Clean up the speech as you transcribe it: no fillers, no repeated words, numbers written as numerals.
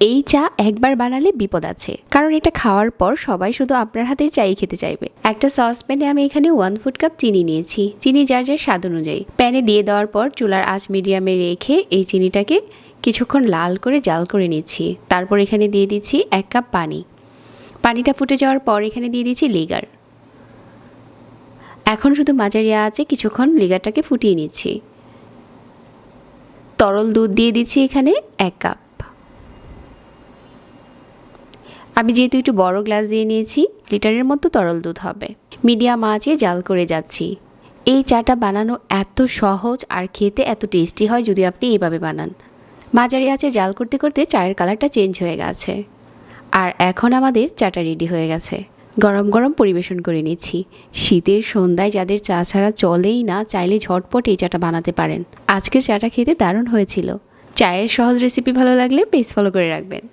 এই চা একবার বানালে বিপদ আছে, কারণ এটা খাওয়ার পর সবাই শুধু আপনার হাতের চাই খেতে চাইবে। একটা সসপ্যানে আমি এখানে 1/4 কাপ চিনি নিয়েছি। চিনি যার যার স্বাদ অনুযায়ী। প্যানে দিয়ে দেওয়ার পর চুলার আঁচ মিডিয়ামে রেখে এই চিনিটাকে কিছুক্ষণ লাল করে জাল করে নিচ্ছি। তারপর এখানে দিয়ে দিচ্ছি 1 কাপ পানি। পানিটা ফুটে যাওয়ার পর এখানে দিয়ে দিচ্ছি লিগার। এখন শুধু মাঝারি আঁচে কিছুক্ষণ লিগারটাকে ফুটিয়ে নিচ্ছি। তরল দুধ দিয়ে দিচ্ছি এখানে 1 কাপ। আমি যেহেতু একটু বড় গ্লাস দিয়ে নিয়েছি, লিটারের মতো তরল দুধ হবে। মিডিয়াম আঁচে জাল করে যাচ্ছি। এই চাটা বানানো এত সহজ আর খেতে এত টেস্টি হয় যদি আপনি এইভাবে বানান। মাঝারি আঁচে জাল করতে করতে চায়ের কালারটা চেঞ্জ হয়ে গেছে। আর এখন আমাদের চাটা রেডি হয়ে গেছে। গরম গরম পরিবেশন করে নিচ্ছি। শীতের সন্ধ্যায় যাদের চা ছাড়া চলেই না, চাইলে ঝটপট এই চাটা বানাতে পারেন। আজকের চাটা খেতে দারুণ হয়েছিল। চায়ের সহজ রেসিপি ভালো লাগলে পেজ ফলো করে রাখবেন।